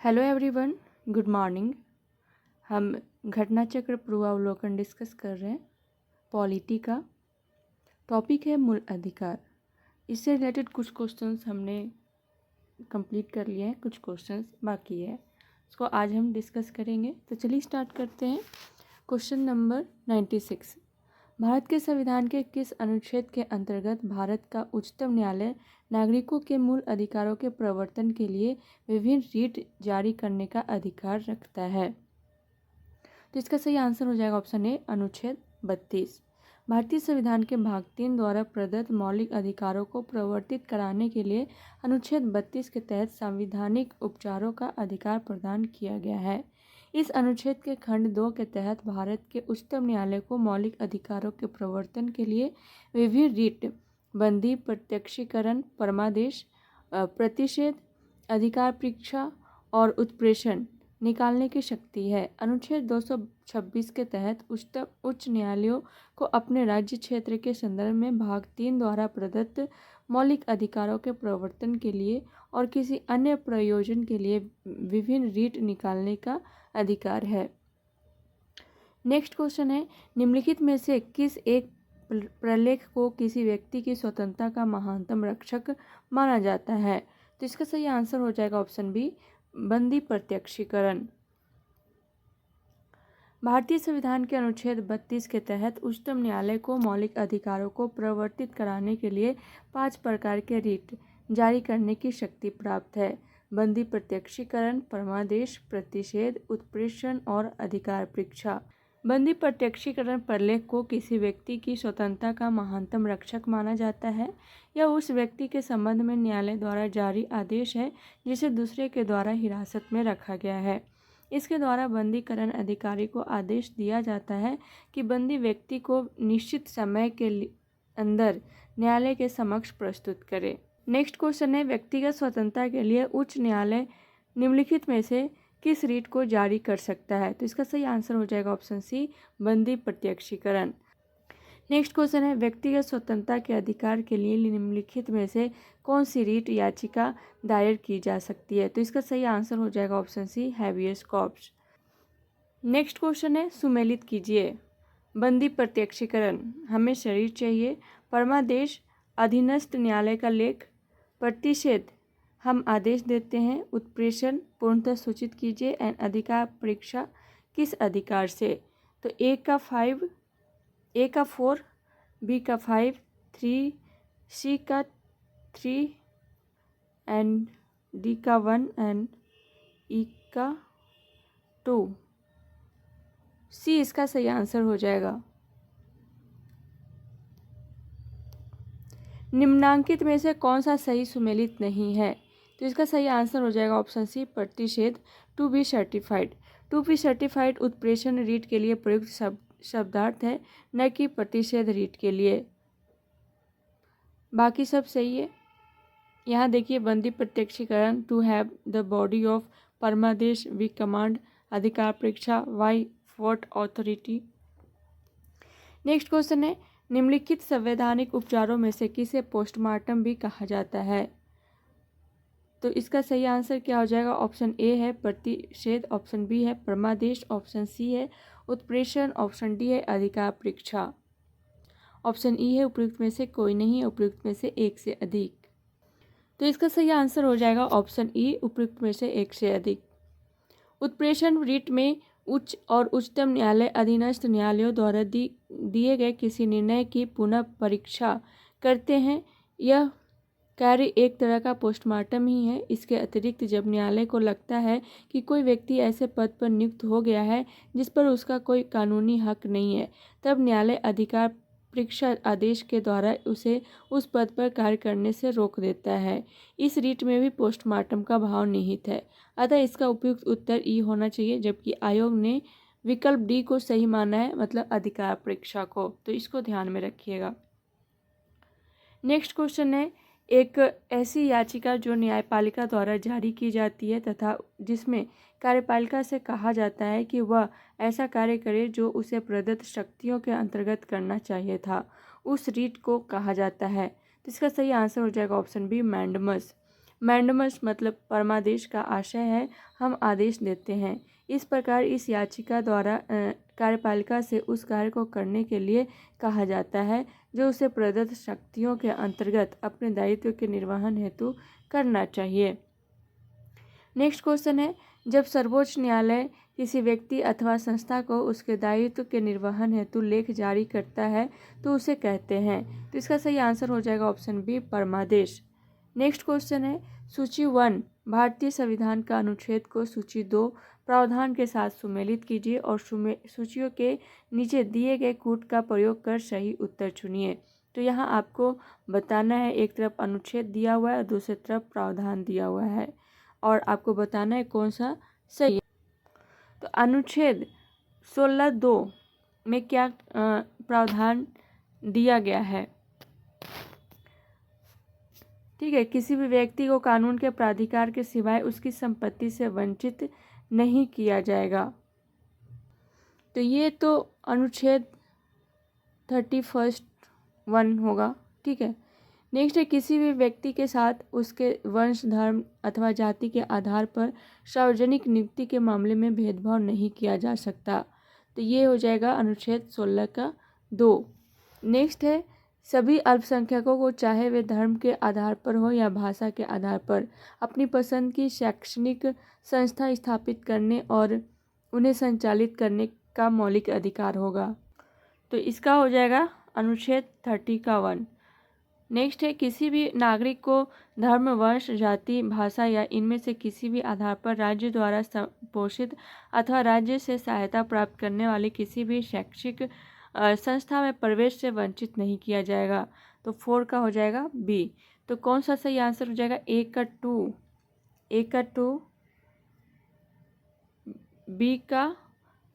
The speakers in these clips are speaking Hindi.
Hello everyone, good morning. हम घटना चक्र पूर्वावलोकन डिस्कस कर रहे हैं। पॉलिटी का टॉपिक है मूल अधिकार। इससे रिलेटेड कुछ क्वेश्चंस हमने कंप्लीट कर लिए हैं, कुछ क्वेश्चंस बाकी है, उसको आज हम डिस्कस करेंगे। तो चलिए स्टार्ट करते हैं। Question number 96। भारत के संविधान के किस अनुच्छेद के अंतर्गत भारत का उच्चतम न्यायालय नागरिकों के मूल अधिकारों के प्रवर्तन के लिए विभिन्न रीट जारी करने का अधिकार रखता है? तो इसका सही आंसर हो जाएगा ऑप्शन ए, अनुच्छेद 32। भारतीय संविधान के भाग 3 द्वारा प्रदत्त मौलिक अधिकारों को प्रवर्तित कराने के लिए अनुच्छेद 32 के तहत संवैधानिक उपचारों का अधिकार प्रदान किया गया है। इस अनुच्छेद के खंड 2 के तहत भारत के उच्चतम न्यायालय को मौलिक अधिकारों के प्रवर्तन के लिए विभिन्न रीट, बंदी, प्रत्यक्षीकरण, परमादेश, प्रतिषेध, अधिकार परीक्षा और उत्प्रेषण निकालने की शक्ति है। अनुच्छेद 226 के तहत उच्च न्यायालयों को अपने राज्य क्षेत्र के संदर्भ में भाग 3 द्वारा प्रदत्त मौलिक अधिकारों के प्रवर्तन के लिए और किसी अन्य प्रयोजन के लिए विभिन्न रीट निकालने का अधिकार है। नेक्स्ट क्वेश्चन है, निम्नलिखित में से किस एक प्रलेख को किसी व्यक्ति की स्वतंत्रता का महानतम रक्षक माना जाता है? तो इसका सही आंसर हो जाएगा ऑप्शन बी, बंदी प्रत्यक्षीकरण। भारतीय संविधान के अनुच्छेद 32 के तहत उच्चतम न्यायालय को मौलिक अधिकारों को प्रवर्तित कराने के लिए 5 प्रकार के रीट जारी करने की शक्ति प्राप्त है। बंदी प्रत्यक्षीकरण, परमादेश, प्रतिषेध, उत्प्रेषण और अधिकार परीक्षा। बंदी प्रत्यक्षीकरण प्रलेख को किसी व्यक्ति की स्वतंत्रता का महानतम रक्षक माना जाता है। यह उस व्यक्ति के संबंध में न्यायालय द्वारा जारी आदेश है जिसे दूसरे के द्वारा हिरासत में रखा गया है। इसके द्वारा बंदीकरण अधिकारी को आदेश दिया जाता है कि बंदी व्यक्ति को निश्चित समय के अंदर न्यायालय के समक्ष प्रस्तुत करे। नेक्स्ट क्वेश्चन है, व्यक्तिगत स्वतंत्रता के लिए उच्च न्यायालय निम्नलिखित में से किस रीट को जारी कर सकता है? तो इसका सही आंसर हो जाएगा ऑप्शन सी, बंदी प्रत्यक्षीकरण। नेक्स्ट क्वेश्चन है, व्यक्तिगत स्वतंत्रता के अधिकार के लिए निम्नलिखित में से कौन सी रीट याचिका दायर की जा सकती है? तो इसका सही आंसर हो जाएगा option C, habeas corpus. Next question है, सुमेलित कीजिए। बंदी प्रत्यक्षीकरण, हमें शरीर चाहिए। परमादेश, अधीनस्थ न्यायालय का लेख। प्रतिषेध, हम आदेश देते हैं। उत्प्रेषण, पूर्णतः सूचित कीजिए। एंड अधिकार परीक्षा, किस अधिकार से? तो ए का 4, बी का 5, 3, सी का 3 एंड डी का 1 एंड ई का 2। सी इसका सही आंसर हो जाएगा। निम्नांकित में से कौन सा सही सुमेलित नहीं है? तो इसका सही आंसर हो जाएगा ऑप्शन सी, प्रतिषेध। To be certified, to be certified उत्प्रेषण रीट के लिए प्रयुक्त शब्दार्थ है, न कि प्रतिषेध रीट के लिए। बाकी सब सही है। यहाँ देखिए, बंदी प्रत्यक्षीकरण, to have the body of परमादेश, वी कमांड, अधिकार परीक्षा, by what authority. Next question है, निम्नलिखित संवैधानिक उपचारों में से किसे पोस्टमार्टम भी कहा जाता है? तो इसका सही आंसर क्या हो जाएगा? ऑप्शन ए है प्रतिषेध, ऑप्शन बी है परमादेश, ऑप्शन सी है उत्प्रेषण, ऑप्शन डी है अधिकार परीक्षा, ऑप्शन ई है उपयुक्त में से कोई नहीं, उपयुक्त में से एक से अधिक। तो इसका सही आंसर हो जाएगा ऑप्शन ई, उपयुक्त में से एक से अधिक। उत्प्रेषण रीट में उच्च और उच्चतम न्यायालय अधीनस्थ न्यायालयों द्वारा दिए गए किसी निर्णय की पुनः परीक्षा करते हैं। यह कार्य एक तरह का पोस्टमार्टम ही है। इसके अतिरिक्त जब न्यायालय को लगता है कि कोई व्यक्ति ऐसे पद पर नियुक्त हो गया है जिस पर उसका कोई कानूनी हक नहीं है, तब न्यायालय अधिकार परीक्षा आदेश के द्वारा उसे उस पद पर कार्य करने से रोक देता है। इस रीट में भी पोस्टमार्टम का भाव निहित है, अतः इसका उपयुक्त उत्तर ई होना चाहिए, जबकि आयोग ने विकल्प डी को सही माना है, मतलब अधिकार परीक्षा को। तो इसको ध्यान में रखिएगा। नेक्स्ट क्वेश्चन है, एक ऐसी याचिका जो न्यायपालिका द्वारा जारी की जाती है तथा जिसमें कार्यपालिका से कहा जाता है कि वह ऐसा कार्य करे जो उसे प्रदत्त शक्तियों के अंतर्गत करना चाहिए था, उस रीट को कहा जाता है। तो इसका सही आंसर हो जाएगा ऑप्शन बी, मैंडमस। मैंडमस मतलब परमादेश का आशय है हम आदेश देते हैं। इस प्रकार इस याचिका द्वारा कार्यपालिका से उस कार्य को करने के लिए कहा जाता है जो उसे प्रदत्त शक्तियों के अंतर्गत अपने दायित्व के निर्वहन हेतु करना चाहिए। नेक्स्ट क्वेश्चन है, जब सर्वोच्च न्यायालय किसी व्यक्ति अथवा संस्था को उसके दायित्व के निर्वहन हेतु लेख जारी करता है तो उसे कहते हैं। तो इसका सही आंसर हो जाएगा ऑप्शन बी, परमादेश। नेक्स्ट क्वेश्चन है, सूची 1 भारतीय संविधान का अनुच्छेद को सूची 2 प्रावधान के साथ सुमेलित कीजिए और सूचियों के नीचे दिए गए कूट का प्रयोग कर सही उत्तर चुनिए। तो यहाँ आपको बताना है, एक तरफ अनुच्छेद दिया हुआ है और दूसरी तरफ प्रावधान दिया हुआ है और आपको बताना है कौन सा सही है। तो अनुच्छेद 16(2) में क्या प्रावधान दिया गया है? ठीक है, किसी भी व्यक्ति को कानून के प्राधिकार के सिवाय उसकी संपत्ति से वंचित नहीं किया जाएगा। तो ये तो अनुच्छेद 31(1) होगा। ठीक है, नेक्स्ट है, किसी भी व्यक्ति के साथ उसके वंश, धर्म अथवा जाति के आधार पर सार्वजनिक नियुक्ति के मामले में भेदभाव नहीं किया जा सकता। तो ये हो जाएगा अनुच्छेद 16 का 2। नेक्स्ट है, सभी अल्पसंख्यकों को चाहे वे धर्म के आधार पर हो या भाषा के आधार पर अपनी पसंद की शैक्षणिक संस्था स्थापित करने और उन्हें संचालित करने का मौलिक अधिकार होगा। तो इसका हो जाएगा अनुच्छेद 30 का 1। नेक्स्ट है, किसी भी नागरिक को धर्म, वंश, जाति, भाषा या इनमें से किसी भी आधार पर राज्य द्वारा पोषित अथवा राज्य से सहायता प्राप्त करने वाली किसी भी शैक्षिक संस्था में प्रवेश से वंचित नहीं किया जाएगा। तो 4 का हो जाएगा बी। तो कौन सा सही आंसर हो जाएगा? ए का 2, बी का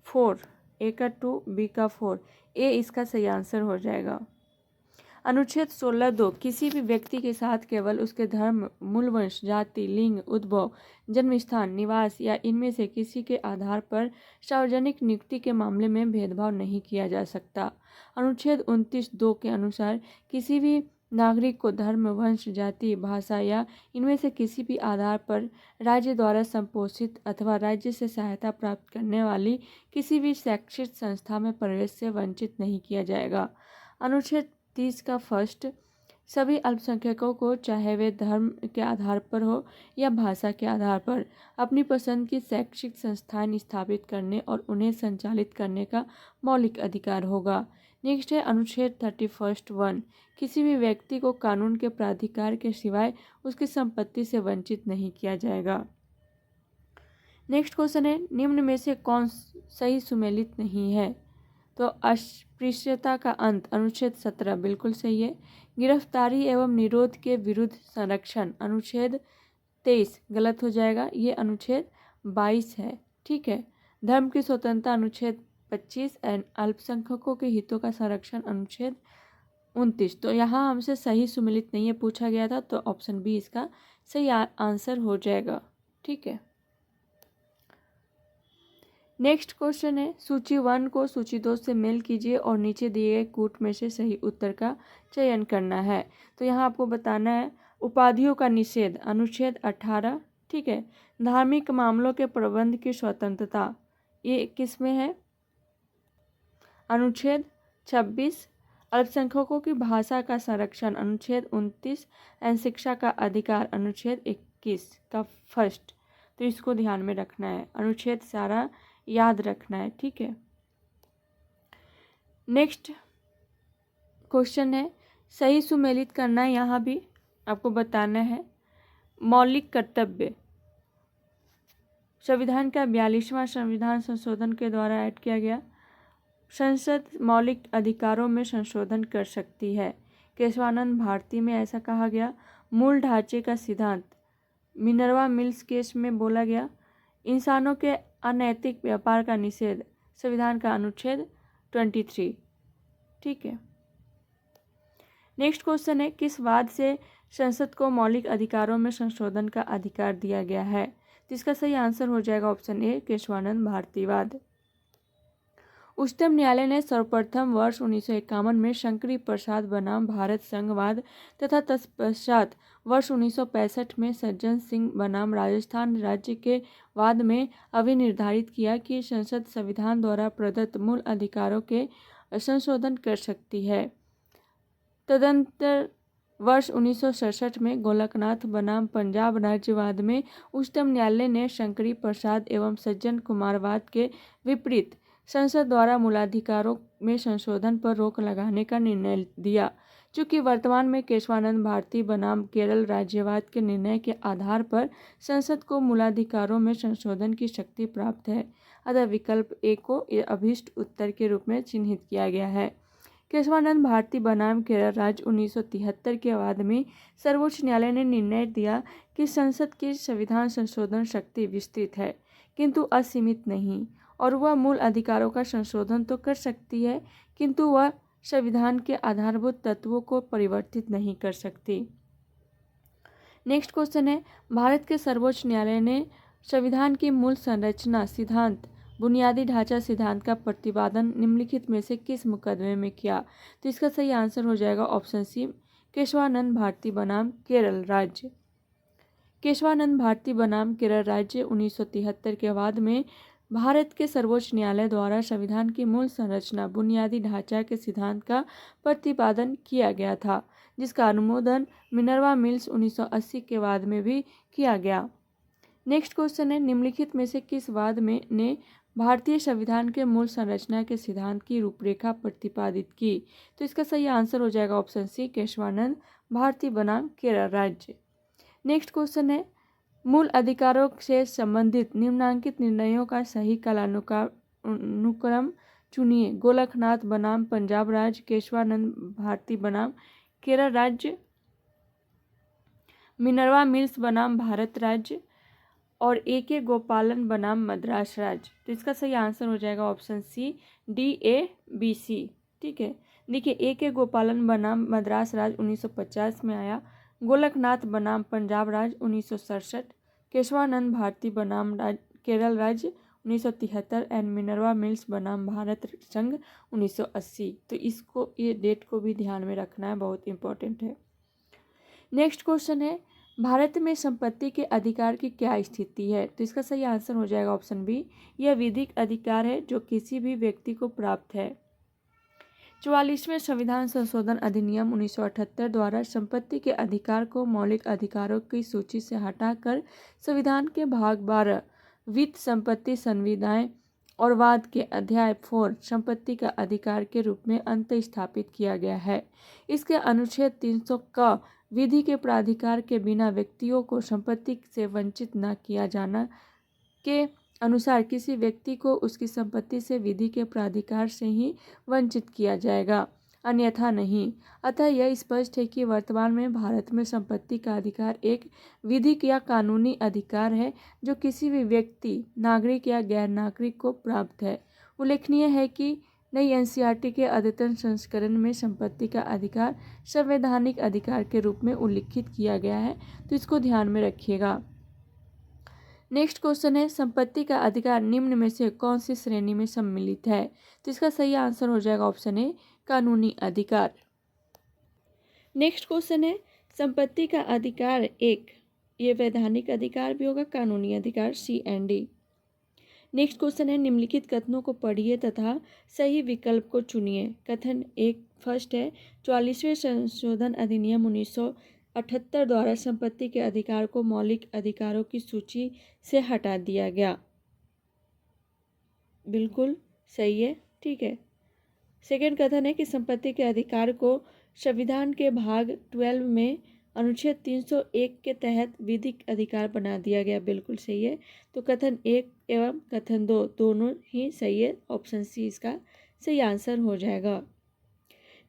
4, ए का 2, बी का 4, ए इसका सही आंसर हो जाएगा। अनुच्छेद 16(2) किसी भी व्यक्ति के साथ केवल उसके धर्म, मूल वंश, जाति, लिंग, उद्भव, जन्म स्थान, निवास या इनमें से किसी के आधार पर सार्वजनिक नियुक्ति के मामले में भेदभाव नहीं किया जा सकता। अनुच्छेद 29(2) के अनुसार किसी भी नागरिक को धर्म, वंश, जाति, भाषा या इनमें से किसी भी आधार पर राज्य द्वारा संपोषित अथवा राज्य से सहायता प्राप्त करने वाली किसी भी शैक्षिक संस्था में प्रवेश से वंचित नहीं किया जाएगा। अनुच्छेद 30 का 1 सभी अल्पसंख्यकों को चाहे वे धर्म के आधार पर हो या भाषा के आधार पर अपनी पसंद की शैक्षिक संस्थान स्थापित करने और उन्हें संचालित करने का मौलिक अधिकार होगा। नेक्स्ट है अनुच्छेद 31(1) किसी भी व्यक्ति को कानून के प्राधिकार के सिवाय उसकी संपत्ति से वंचित नहीं किया जाएगा। नेक्स्ट क्वेश्चन है, निम्न में से कौन सही सुमेलित नहीं है? तो अस्पृश्यता का अंत अनुच्छेद 17 बिल्कुल सही है। गिरफ्तारी एवं निरोध के विरुद्ध संरक्षण अनुच्छेद 23 गलत हो जाएगा, ये अनुच्छेद 22 है। ठीक है, धर्म की स्वतंत्रता अनुच्छेद 25 एंड अल्पसंख्यकों के हितों का संरक्षण अनुच्छेद 29। तो यहाँ हमसे सही सुमेलित नहीं है पूछा गया था, तो ऑप्शन बी इसका सही आंसर हो जाएगा। ठीक है, नेक्स्ट क्वेश्चन है, सूची 1 को सूची 2 से मेल कीजिए और नीचे दिए गए कूट में से सही उत्तर का चयन करना है। तो यहाँ आपको बताना है, उपाधियों का निषेध अनुच्छेद 18। ठीक है, धार्मिक मामलों के प्रबंध की स्वतंत्रता ये किस में है? अनुच्छेद 26। अल्पसंख्यकों की भाषा का संरक्षण अनुच्छेद 29 एंड शिक्षा का अधिकार अनुच्छेद 21 का 1। तो इसको ध्यान में रखना है, अनुच्छेद सारा याद रखना है। ठीक है, नेक्स्ट क्वेश्चन है, सही सुमेलित करना है, यहाँ भी आपको बताना है। मौलिक कर्तव्य संविधान का 42वां संविधान संशोधन के द्वारा ऐड किया गया। संसद मौलिक अधिकारों में संशोधन कर सकती है। केशवानंद भारती में ऐसा कहा गया। मूल ढांचे का सिद्धांत मिनर्वा मिल्स केस में बोला गया। इंसानों के अनैतिक व्यापार का निषेध संविधान का अनुच्छेद 23। ठीक है, नेक्स्ट क्वेश्चन है, किस वाद से संसद को मौलिक अधिकारों में संशोधन का अधिकार दिया गया है? तो इसका सही आंसर हो जाएगा ऑप्शन ए, केशवानंद भारतीवाद। उच्चतम न्यायालय ने सर्वप्रथम वर्ष 1951 में शंकरी प्रसाद बनाम भारत संघवाद तथा तत्पश्चात वर्ष 1965 में सज्जन सिंह बनाम राजस्थान राज्य के वाद में अभिनिर्धारित किया कि संसद संविधान द्वारा प्रदत्त मूल अधिकारों के संशोधन कर सकती है। तदंतर वर्ष 1967 में गोलकनाथ बनाम पंजाब राज्यवाद में उच्चतम न्यायालय ने शंकरी प्रसाद एवं सज्जन कुमारवाद के विपरीत संसद द्वारा मूलाधिकारों में संशोधन पर रोक लगाने का निर्णय दिया। चूँकि वर्तमान में केशवानंद भारती बनाम केरल राज्यवाद के निर्णय के आधार पर संसद को मूलाधिकारों में संशोधन की शक्ति प्राप्त है, अतः विकल्प ए को अभीष्ट उत्तर के रूप में चिन्हित किया गया है। केशवानंद भारती बनाम केरल राज्य 1973 के बाद में सर्वोच्च न्यायालय ने निर्णय दिया कि संसद की संविधान संशोधन शक्ति विस्तृत है किंतु असीमित नहीं, और वह मूल अधिकारों का संशोधन तो कर सकती है किंतु वह संविधान के आधारभूत तत्वों को परिवर्तित नहीं कर सकती। नेक्स्ट क्वेश्चन है, भारत के सर्वोच्च न्यायालय ने संविधान की मूल संरचना सिद्धांत बुनियादी ढांचा सिद्धांत का प्रतिपादन निम्नलिखित में से किस मुकदमे में किया? तो इसका सही आंसर हो जाएगा ऑप्शन सी, केशवानंद भारती बनाम केरल राज्य। केशवानंद भारती बनाम केरल राज्य 1973 के बाद में भारत के सर्वोच्च न्यायालय द्वारा संविधान की मूल संरचना बुनियादी ढांचा के सिद्धांत का प्रतिपादन किया गया था, जिसका अनुमोदन मिनर्वा मिल्स 1980 के बाद में भी किया गया। नेक्स्ट क्वेश्चन है, निम्नलिखित में से किस वाद में ने भारतीय संविधान के मूल संरचना के सिद्धांत की रूपरेखा प्रतिपादित की? तो इसका सही आंसर हो जाएगा ऑप्शन सी, केशवानंद भारती बनाम केरल राज्य। नेक्स्ट क्वेश्चन है, मूल अधिकारों से संबंधित निम्नांकित निर्णयों का सही कालानुक्रम चुनिए। गोलकनाथ बनाम पंजाब राज्य, केशवानंद भारती बनाम केरल राज्य, मिनर्वा मिल्स बनाम भारत राज्य और A.K. गोपालन बनाम मद्रास राज्य। तो इसका सही आंसर हो जाएगा ऑप्शन सी, DABC। ठीक है, देखिए A.K. गोपालन बनाम मद्रास राज्य 1950 में आया, गोलकनाथ बनाम पंजाब राज्य 1967, केशवानंद भारती बनाम केरल राज्य 1973 एंड मिनर्वा मिल्स बनाम भारत संघ 1980। तो इसको ये डेट को भी ध्यान में रखना है, बहुत इंपॉर्टेंट है। नेक्स्ट क्वेश्चन है, भारत में संपत्ति के अधिकार की क्या स्थिति है? तो इसका सही आंसर हो जाएगा ऑप्शन बी, यह विधिक अधिकार है जो किसी भी व्यक्ति को प्राप्त है। 44वें संविधान संशोधन अधिनियम 1978 द्वारा संपत्ति के अधिकार को मौलिक अधिकारों की सूची से हटाकर संविधान के भाग 12 वित्त संपत्ति संविदाएं और वाद के अध्याय 4 संपत्ति का अधिकार के रूप में अंतःस्थापित किया गया है। इसके अनुच्छेद 300 का विधि के प्राधिकार के बिना व्यक्तियों को संपत्ति से वंचित न किया जाना के अनुसार किसी व्यक्ति को उसकी संपत्ति से विधि के प्राधिकार से ही वंचित किया जाएगा, अन्यथा नहीं। अतः यह स्पष्ट है कि वर्तमान में भारत में संपत्ति का अधिकार एक विधिक या कानूनी अधिकार है जो किसी भी व्यक्ति, नागरिक या गैर नागरिक को प्राप्त है। उल्लेखनीय है कि नई NCERT के अद्यतन संस्करण में संपत्ति का अधिकार संवैधानिक अधिकार के रूप में उल्लिखित किया गया है, तो इसको ध्यान में रखिएगा। नेक्स्ट क्वेश्चन है, संपत्ति का अधिकार निम्न में से कौन सी श्रेणी में सम्मिलित है? तो इसका सही आंसर हो जाएगा ऑप्शन ए, कानूनी अधिकार। नेक्स्ट क्वेश्चन है, संपत्ति का अधिकार एक, ये वैधानिक अधिकार भी होगा, कानूनी अधिकार C and D। Next question है, निम्नलिखित कथनों को पढ़िए तथा सही विकल्प को चुनिए। कथन एक फर्स्ट है, 44वें संशोधन अधिनियम 1978 द्वारा संपत्ति के अधिकार को मौलिक अधिकारों की सूची से हटा दिया गया। बिल्कुल सही है, ठीक है। सेकेंड कथन है कि संपत्ति के अधिकार को संविधान के भाग 12 में अनुच्छेद 301 के तहत विधिक अधिकार बना दिया गया। बिल्कुल सही है। तो कथन 1 एवं कथन 2 दोनों ही सही है, ऑप्शन सी इसका सही आंसर हो जाएगा।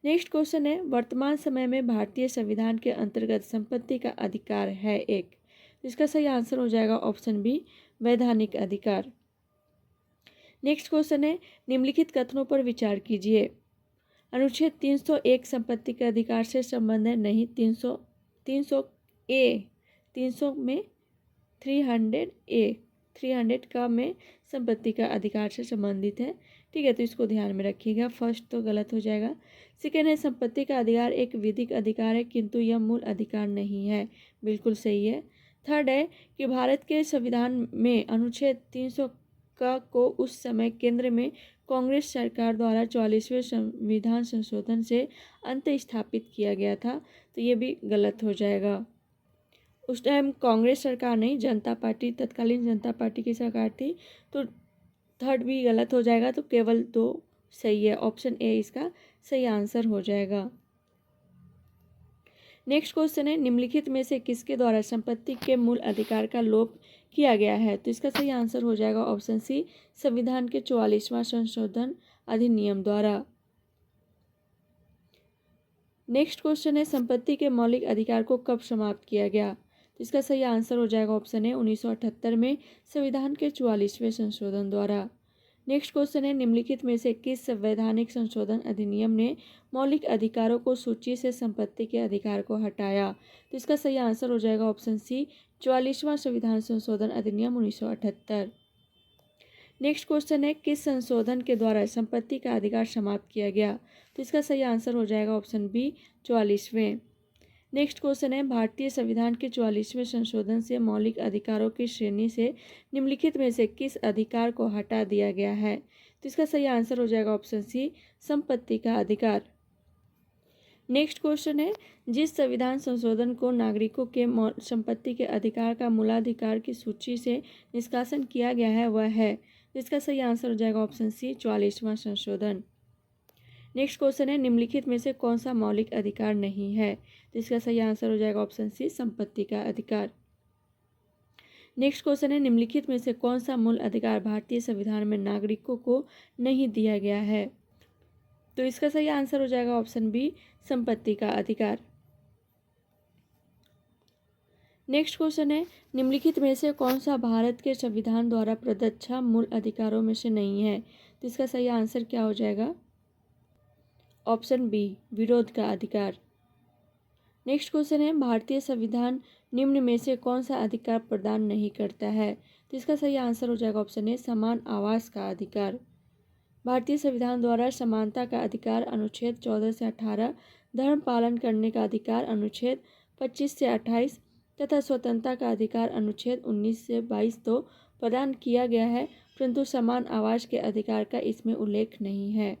नेक्स्ट क्वेश्चन है, वर्तमान समय में भारतीय संविधान के अंतर्गत संपत्ति का अधिकार है एक, इसका सही आंसर हो जाएगा ऑप्शन बी, वैधानिक अधिकार। नेक्स्ट क्वेश्चन है, निम्नलिखित कथनों पर विचार कीजिए। अनुच्छेद 301 संपत्ति के अधिकार से संबंध है नहीं। 300 में 300A 300 का में संपत्ति का अधिकार से संबंधित है। ठीक है, तो इसको ध्यान में रखिएगा। फर्स्ट तो गलत हो जाएगा। सेकेंड है संपत्ति का अधिकार एक विधिक अधिकार है किंतु यह मूल अधिकार नहीं है। बिल्कुल सही है। थर्ड है कि भारत के संविधान में अनुच्छेद 300 का को उस समय केंद्र में कांग्रेस सरकार द्वारा 44वें संविधान संशोधन से अंत स्थापित किया गया था, तो ये भी गलत हो जाएगा। उस टाइम कांग्रेस सरकार नहीं, जनता पार्टी, तत्कालीन जनता पार्टी की सरकार थी, तो थर्ड भी गलत हो जाएगा। तो केवल 2 सही है। ऑप्शन ए इसका सही आंसर हो जाएगा। नेक्स्ट क्वेश्चन है निम्नलिखित में से किसके द्वारा संपत्ति के मूल अधिकार का लोप किया गया है? तो इसका सही आंसर हो जाएगा ऑप्शन सी, संविधान के 44वां संशोधन अधिनियम द्वारा। नेक्स्ट क्वेश्चन है संपत्ति के मौलिक अधिकार को कब समाप्त किया गया? तो इसका सही आंसर हो जाएगा ऑप्शन ए, 1978 में संविधान के 44वें संशोधन द्वारा। नेक्स्ट क्वेश्चन है निम्नलिखित में से किस संवैधानिक संशोधन अधिनियम ने मौलिक अधिकारों को सूची से संपत्ति के अधिकार को हटाया? तो इसका सही आंसर हो जाएगा ऑप्शन सी, 44वां संविधान संशोधन अधिनियम 1978। नेक्स्ट क्वेश्चन है किस संशोधन के द्वारा संपत्ति का अधिकार समाप्त किया गया? तो इसका सही आंसर हो जाएगा ऑप्शन बी, 44वें। नेक्स्ट क्वेश्चन है भारतीय संविधान के 44वें संशोधन से मौलिक अधिकारों की श्रेणी से निम्नलिखित में से किस अधिकार को हटा दिया गया है? तो इसका सही आंसर हो जाएगा ऑप्शन सी, संपत्ति का अधिकार। नेक्स्ट क्वेश्चन है जिस संविधान संशोधन को नागरिकों के संपत्ति के अधिकार का मूलाधिकार की सूची से निष्कासन किया गया है वह है? इसका सही आंसर हो जाएगा ऑप्शन सी, 44वां संशोधन। नेक्स्ट क्वेश्चन है निम्नलिखित में से कौन सा मौलिक अधिकार नहीं है? तो इसका सही आंसर हो जाएगा ऑप्शन सी, संपत्ति का अधिकार। नेक्स्ट क्वेश्चन है निम्नलिखित में से कौन सा मूल अधिकार भारतीय संविधान में नागरिकों को नहीं दिया गया है? तो इसका सही आंसर हो जाएगा ऑप्शन बी, संपत्ति का अधिकार। नेक्स्ट क्वेश्चन है निम्नलिखित में से कौन सा भारत के संविधान द्वारा प्रदत्त मूल अधिकारों में से नहीं है? तो इसका सही आंसर क्या हो जाएगा? ऑप्शन बी, विरोध का अधिकार। नेक्स्ट क्वेश्चन है भारतीय संविधान निम्न में से कौन सा अधिकार प्रदान नहीं करता है? तो इसका सही आंसर हो जाएगा ऑप्शन ए, समान आवास का अधिकार। भारतीय संविधान द्वारा समानता का अधिकार अनुच्छेद 14 से 18, धर्म पालन करने का अधिकार अनुच्छेद 25 से 28 तथा स्वतंत्रता का अधिकार अनुच्छेद 19 से 22 तो प्रदान किया गया है, परंतु समान आवास के अधिकार का इसमें उल्लेख नहीं है।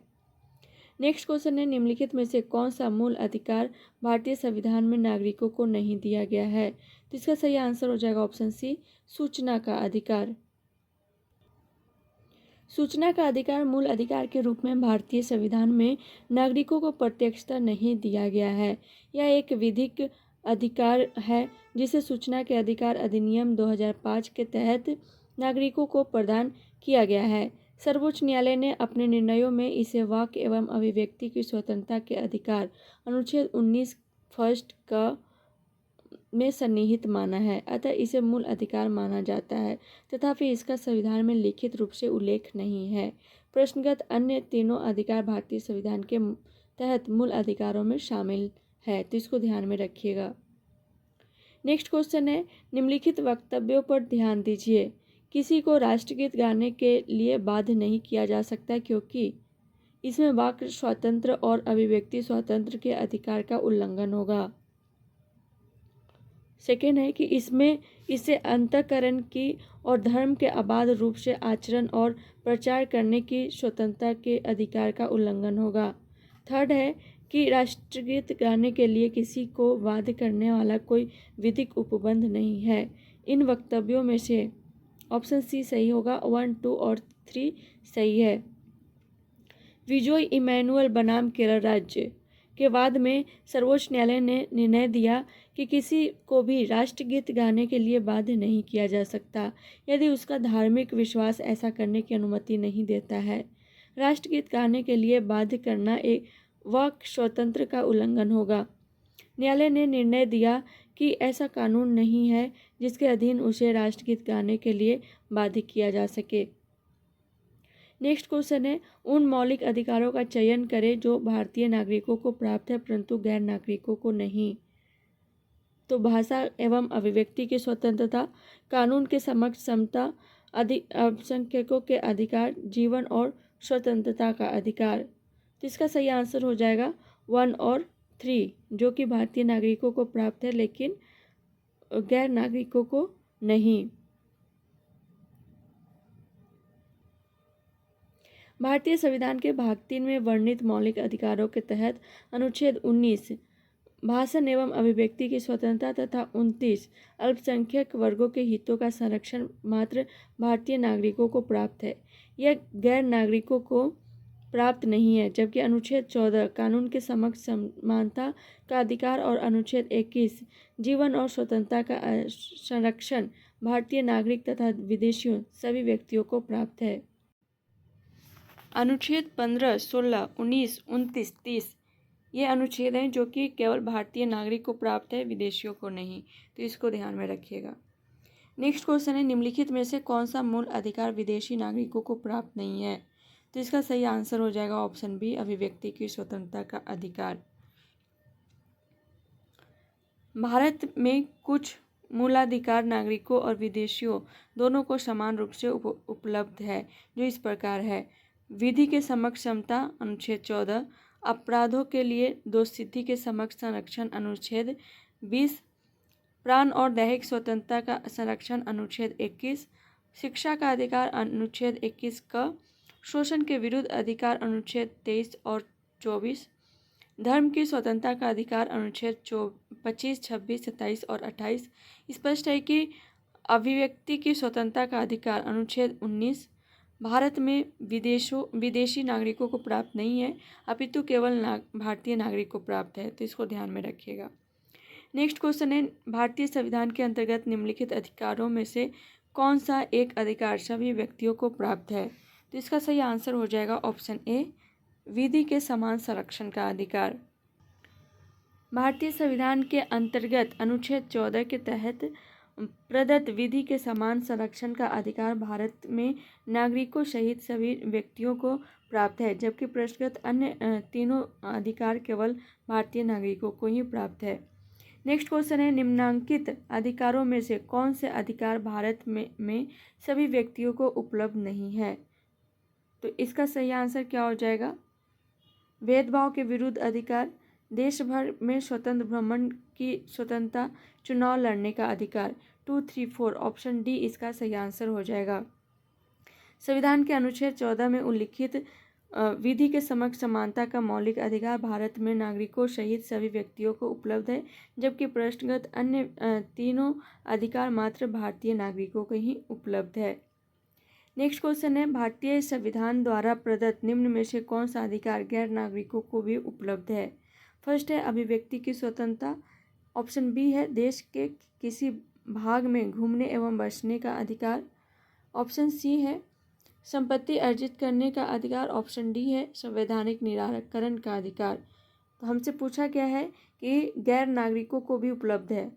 नेक्स्ट क्वेश्चन है निम्नलिखित में से कौन सा मूल अधिकार भारतीय संविधान में नागरिकों को नहीं दिया गया है? तो इसका सही आंसर हो जाएगा ऑप्शन सी, सूचना का अधिकार। सूचना का अधिकार मूल अधिकार के रूप में भारतीय संविधान में नागरिकों को प्रत्यक्षता नहीं दिया गया है। यह एक विधिक अधिकार है जिसे सूचना के अधिकार अधिनियम 2005 के तहत नागरिकों को प्रदान किया गया है। सर्वोच्च न्यायालय ने अपने निर्णयों में इसे वाक एवं अभिव्यक्ति की स्वतंत्रता के अधिकार अनुच्छेद 19 फर्स्ट का में सन्निहित माना है, अतः इसे मूल अधिकार माना जाता है, तथापि इसका संविधान में लिखित रूप से उल्लेख नहीं है। प्रश्नगत अन्य तीनों अधिकार भारतीय संविधान के तहत मूल अधिकारों में शामिल है, तो इसको ध्यान में रखिएगा। नेक्स्ट क्वेश्चन है निम्नलिखित वक्तव्यों पर ध्यान दीजिए। किसी को राष्ट्रगीत गाने के लिए बाध्य नहीं किया जा सकता क्योंकि इसमें वाक स्वातंत्र्य और अभिव्यक्ति स्वातंत्र्य के अधिकार का उल्लंघन होगा। सेकेंड है कि इससे अंतःकरण की और धर्म के अबाध रूप से आचरण और प्रचार करने की स्वतंत्रता के अधिकार का उल्लंघन होगा। थर्ड है कि राष्ट्रगीत गाने के लिए किसी को बाध्य करने वाला कोई विधिक उपबंध नहीं है। इन वक्तव्यों में से ऑप्शन सी सही होगा, 1, 2 और 3 सही है। विजोय इमैनुअल बनाम केरल राज्य के बाद में सर्वोच्च न्यायालय ने निर्णय दिया कि किसी को भी राष्ट्रगीत गाने के लिए बाध्य नहीं किया जा सकता यदि उसका धार्मिक विश्वास ऐसा करने की अनुमति नहीं देता है। राष्ट्रगीत गाने के लिए बाध्य करना एक वाक स्वतंत्र का उल्लंघन होगा। न्यायालय ने निर्णय दिया कि ऐसा कानून नहीं है जिसके अधीन उसे राष्ट्रगीत गाने के लिए बाध्य किया जा सके। नेक्स्ट क्वेश्चन है उन मौलिक अधिकारों का चयन करें जो भारतीय नागरिकों को प्राप्त है परंतु गैर नागरिकों को नहीं। तो भाषा एवं अभिव्यक्ति की स्वतंत्रता, कानून के समक्ष समता, अल्पसंख्यकों के अधिकार, जीवन और स्वतंत्रता का अधिकार। तो इसका सही आंसर हो जाएगा 1 और 3, जो कि भारतीय नागरिकों को प्राप्त है लेकिन गैर नागरिकों को नहीं। भारतीय संविधान के भाग 3 में वर्णित मौलिक अधिकारों के तहत अनुच्छेद 19 भाषण एवं अभिव्यक्ति की स्वतंत्रता तथा 29 अल्पसंख्यक वर्गों के हितों का संरक्षण मात्र भारतीय नागरिकों को प्राप्त है, यह गैर नागरिकों को प्राप्त नहीं है। जबकि अनुच्छेद 14 कानून के समक्ष समानता का अधिकार और अनुच्छेद 21 जीवन और स्वतंत्रता का संरक्षण भारतीय नागरिक तथा विदेशियों सभी व्यक्तियों को प्राप्त है। अनुच्छेद 15, 16, 19, 29, 30 ये अनुच्छेद हैं जो कि केवल भारतीय नागरिक को प्राप्त है, विदेशियों को नहीं। तो इसको ध्यान में रखिएगा। नेक्स्ट क्वेश्चन है, निम्नलिखित में से कौन सा मूल अधिकार विदेशी नागरिकों को प्राप्त नहीं है? तो इसका सही आंसर हो जाएगा ऑप्शन बी, अभिव्यक्ति की स्वतंत्रता का अधिकार। भारत में कुछ मूलाधिकार नागरिकों और विदेशियों दोनों को समान रूप से उपलब्ध है, जो इस प्रकार है। विधि के समक्ष समता अनुच्छेद 14, अपराधों के लिए दोषसिद्धि के समक्ष संरक्षण अनुच्छेद 20, प्राण और दैहिक स्वतंत्रता का संरक्षण अनुच्छेद 21, शिक्षा का अधिकार अनुच्छेद 21 क, शोषण के विरुद्ध अधिकार अनुच्छेद 23 और 24, धर्म की स्वतंत्रता का अधिकार अनुच्छेद 25, 26, 27 और 28। स्पष्ट है कि अभिव्यक्ति की स्वतंत्रता का अधिकार अनुच्छेद 19 भारत में विदेशी नागरिकों को प्राप्त नहीं है, अपितु केवल भारतीय नागरिक को प्राप्त है। तो इसको ध्यान में रखिएगा। नेक्स्ट क्वेश्चन है, भारतीय संविधान के अंतर्गत निम्नलिखित अधिकारों में से कौन सा एक अधिकार सभी व्यक्तियों को प्राप्त है? तो इसका सही आंसर हो जाएगा ऑप्शन ए, विधि के समान संरक्षण का अधिकार। भारतीय संविधान के अंतर्गत अनुच्छेद 14 के तहत प्रदत्त विधि के समान संरक्षण का अधिकार भारत में नागरिकों सहित सभी व्यक्तियों को प्राप्त है, जबकि पृष्ठगत अन्य तीनों अधिकार केवल भारतीय नागरिकों को ही प्राप्त है। नेक्स्ट क्वेश्चन है, निम्नांकित अधिकारों में से कौन से अधिकार भारत में सभी व्यक्तियों को उपलब्ध नहीं है? तो इसका सही आंसर क्या हो जाएगा? भेदभाव के विरुद्ध अधिकार, देश भर में स्वतंत्र भ्रमण की स्वतंत्रता, चुनाव लड़ने का अधिकार। 2, 3, 4 ऑप्शन डी इसका सही आंसर हो जाएगा। संविधान के अनुच्छेद 14 में उल्लिखित विधि के समक्ष समानता का मौलिक अधिकार भारत में नागरिकों सहित सभी व्यक्तियों को उपलब्ध है, जबकि पृष्ठगत अन्य तीनों अधिकार मात्र भारतीय नागरिकों को ही उपलब्ध है। नेक्स्ट क्वेश्चन है, भारतीय संविधान द्वारा प्रदत्त निम्न में से कौन सा अधिकार गैर नागरिकों को भी उपलब्ध है? फर्स्ट है अभिव्यक्ति की स्वतंत्रता, ऑप्शन बी है देश के किसी भाग में घूमने एवं बसने का अधिकार, ऑप्शन सी है संपत्ति अर्जित करने का अधिकार, ऑप्शन डी है संवैधानिक निराकरण का अधिकार। तो हमसे पूछा गया है कि गैर नागरिकों को भी उपलब्ध है,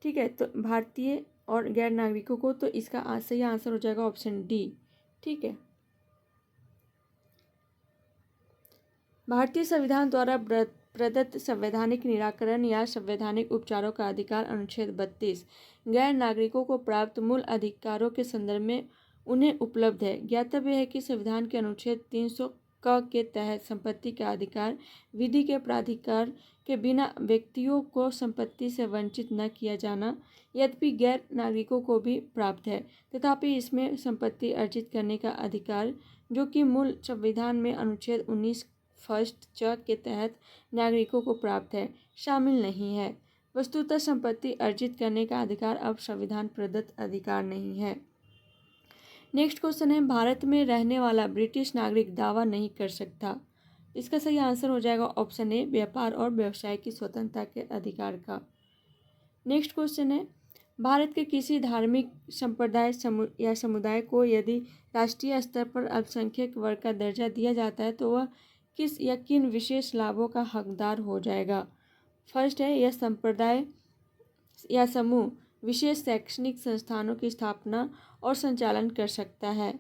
ठीक है, तो भारतीय और गैर नागरिकों को, तो इसका सही आंसर हो जाएगा ऑप्शन डी, ठीक है। भारतीय संविधान द्वारा प्रदत्त संवैधानिक निराकरण या संवैधानिक उपचारों का अधिकार अनुच्छेद 32 गैर नागरिकों को प्राप्त मूल अधिकारों के संदर्भ में उन्हें उपलब्ध है। ज्ञातव्य है कि संविधान के अनुच्छेद 300 क के तहत संपत्ति का अधिकार विधि के प्राधिकार के बिना व्यक्तियों को संपत्ति से वंचित न किया जाना यद्यपि गैर नागरिकों को भी प्राप्त है, तथापि इसमें संपत्ति अर्जित करने का अधिकार जो कि मूल संविधान में अनुच्छेद 19 फर्स्ट च के तहत नागरिकों को प्राप्त है, शामिल नहीं है। वस्तुतः संपत्ति अर्जित करने का अधिकार अब संविधान प्रदत्त अधिकार नहीं है। नेक्स्ट क्वेश्चन है, भारत में रहने वाला ब्रिटिश नागरिक दावा नहीं कर सकता। इसका सही आंसर हो जाएगा ऑप्शन ए, व्यापार और व्यवसाय की स्वतंत्रता के अधिकार का। नेक्स्ट क्वेश्चन है, भारत के किसी धार्मिक संप्रदाय या समुदाय को यदि राष्ट्रीय स्तर पर अल्पसंख्यक वर्ग का दर्जा दिया जाता है तो वह किस या किन विशेष लाभों का हकदार हो जाएगा? फर्स्ट है, यह संप्रदाय या समूह विशेष शैक्षणिक संस्थानों की स्थापना और संचालन कर सकता है,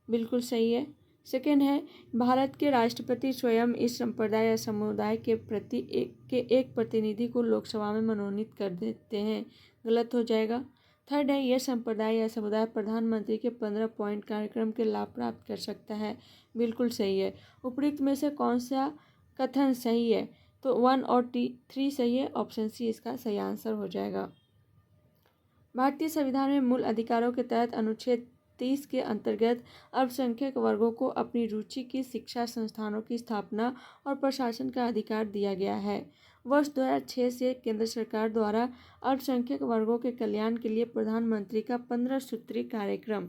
बिल्कुल सही है। सेकेंड है, भारत के राष्ट्रपति स्वयं इस संप्रदाय या समुदाय के प्रति एक प्रतिनिधि को लोकसभा में मनोनीत कर देते हैं, गलत हो जाएगा। थर्ड है, यह संप्रदाय या समुदाय प्रधानमंत्री के 15 पॉइंट कार्यक्रम के लाभ प्राप्त कर सकता है। बिल्कुल सही है। उपयुक्त में से कौन सा कथन सही है? तो 1 और 3 सही है। ऑप्शन सी इसका सही आंसर हो जाएगा। भारतीय संविधान में मूल अधिकारों के तहत अनुच्छेद 30 के अंतर्गत अल्पसंख्यक वर्गों को अपनी रुचि की शिक्षा संस्थानों की स्थापना और प्रशासन का अधिकार दिया गया है। वर्ष 2006 से केंद्र सरकार द्वारा अल्पसंख्यक वर्गों के कल्याण के लिए प्रधानमंत्री का 15 सूत्री कार्यक्रम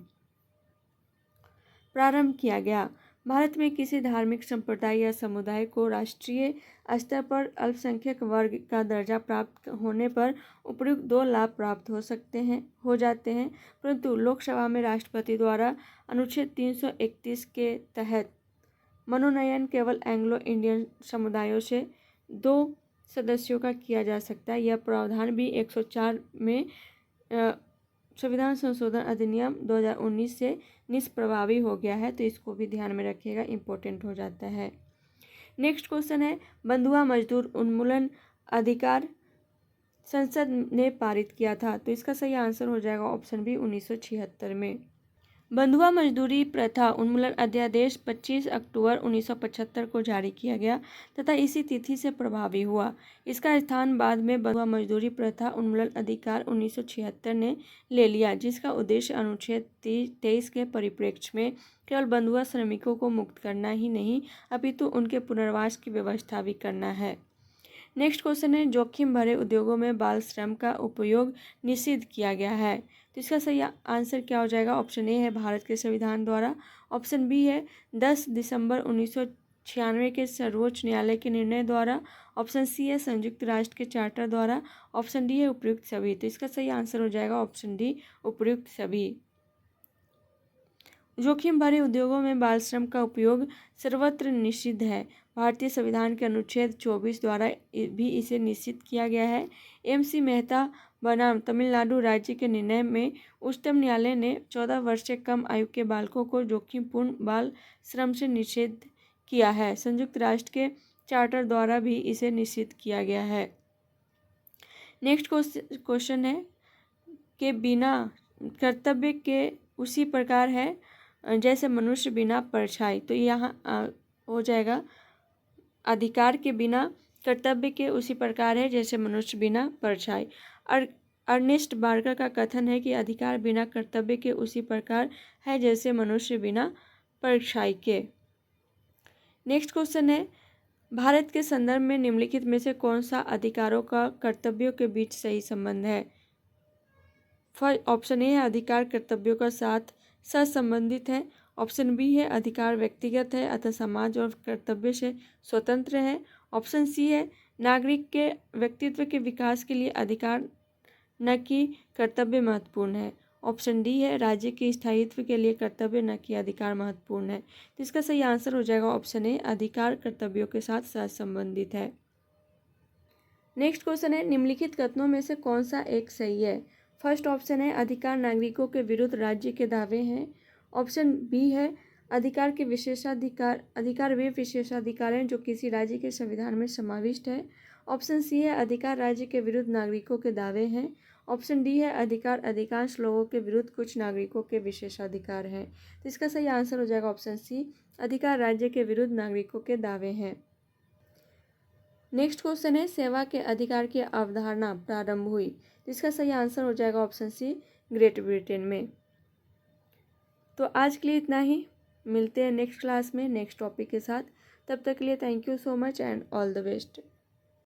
प्रारंभ किया गया। भारत में किसी धार्मिक संप्रदाय या समुदाय को राष्ट्रीय स्तर पर अल्पसंख्यक वर्ग का दर्जा प्राप्त होने पर उपयुक्त 2 लाभ प्राप्त हो जाते हैं, परंतु लोकसभा में राष्ट्रपति द्वारा अनुच्छेद 331 के तहत मनोनयन केवल एंग्लो इंडियन समुदायों से 2 सदस्यों का किया जा सकता है। यह प्रावधान भी 104 में संविधान संशोधन अधिनियम 2019 से निष्प्रभावी हो गया है, तो इसको भी ध्यान में रखिएगा, इम्पोर्टेंट हो जाता है। नेक्स्ट क्वेश्चन है, बंधुआ मजदूर उन्मूलन अधिकार संसद ने पारित किया था, तो इसका सही आंसर हो जाएगा ऑप्शन बी 1976 में। बंधुआ मजदूरी प्रथा उन्मूलन अध्यादेश 25 अक्टूबर 1975 को जारी किया गया तथा इसी तिथि से प्रभावी हुआ। इसका स्थान बाद में बंधुआ मजदूरी प्रथा उन्मूलन अधिकार 1976 ने ले लिया, जिसका उद्देश्य अनुच्छेद 23 के परिप्रेक्ष्य में केवल बंधुआ श्रमिकों को मुक्त करना ही नहीं अपितु उनके पुनर्वास की व्यवस्था भी करना है। नेक्स्ट क्वेश्चन है, जोखिम भरे उद्योगों में बाल श्रम का उपयोग निषिद्ध किया गया है, तो इसका सही आंसर क्या हो जाएगा? ऑप्शन ए है भारत के संविधान द्वारा, ऑप्शन बी है 10 दिसंबर 1996 के सर्वोच्च न्यायालय के निर्णय द्वारा, ऑप्शन सी है संयुक्त राष्ट्र के चार्टर द्वारा, ऑप्शन डी है उपयुक्त सभी। तो इसका सही आंसर हो जाएगा ऑप्शन डी उपयुक्त सभी। जोखिम भरे उद्योगों में बाल श्रम का उपयोग सर्वत्र निषिद्ध है। भारतीय संविधान के अनुच्छेद 24 द्वारा भी इसे निश्चित किया गया है। MC मेहता बनाम तमिलनाडु राज्य के निर्णय में उच्चतम न्यायालय ने 14 वर्ष से कम आयु के बालकों को जोखिमपूर्ण बाल श्रम से निषेध किया है। संयुक्त राष्ट्र के चार्टर द्वारा भी इसे निश्चित किया गया है। नेक्स्ट क्वेश्चन है कि बिना कर्तव्य के उसी प्रकार है जैसे मनुष्य बिना परछाई, तो यहाँ हो जाएगा अधिकार के बिना कर्तव्य के उसी प्रकार है जैसे मनुष्य बिना परछाई। अर्नेस्ट बार्कर का कथन है कि अधिकार बिना कर्तव्य के उसी प्रकार है जैसे मनुष्य बिना परछाई के। नेक्स्ट क्वेश्चन है, भारत के संदर्भ में निम्नलिखित में से कौन सा अधिकारों का कर्तव्यों के बीच सही संबंध है? ऑप्शन ए है अधिकार कर्तव्यों का साथ संबंधित है, ऑप्शन बी है अधिकार व्यक्तिगत है अतः समाज और कर्तव्य से स्वतंत्र है, ऑप्शन सी है नागरिक के व्यक्तित्व के विकास के लिए अधिकार न कि कर्तव्य महत्वपूर्ण है, ऑप्शन डी है राज्य के स्थायित्व के लिए कर्तव्य न कि अधिकार महत्वपूर्ण है। तो इसका सही आंसर हो जाएगा ऑप्शन ए अधिकार कर्तव्यों के साथ संबंधित है। नेक्स्ट क्वेश्चन है, निम्नलिखित कथनों में से कौन सा एक सही है? फर्स्ट ऑप्शन है अधिकार नागरिकों के विरुद्ध राज्य के दावे हैं, ऑप्शन बी है अधिकार वे विशेषाधिकार हैं जो किसी राज्य के संविधान में समाविष्ट है, ऑप्शन सी है अधिकार राज्य के विरुद्ध नागरिकों के दावे हैं, ऑप्शन डी है अधिकार अधिकांश लोगों के विरुद्ध कुछ नागरिकों के विशेषाधिकार हैं। तो इसका सही आंसर हो जाएगा ऑप्शन सी अधिकार राज्य के विरुद्ध नागरिकों के दावे हैं। नेक्स्ट क्वेश्चन है, सेवा के अधिकार की अवधारणा प्रारंभ हुई, इसका सही आंसर हो जाएगा ऑप्शन सी ग्रेट ब्रिटेन में। तो आज के लिए इतना ही, मिलते हैं नेक्स्ट क्लास में नेक्स्ट टॉपिक के साथ। तब तक के लिए thank you so much and all the best.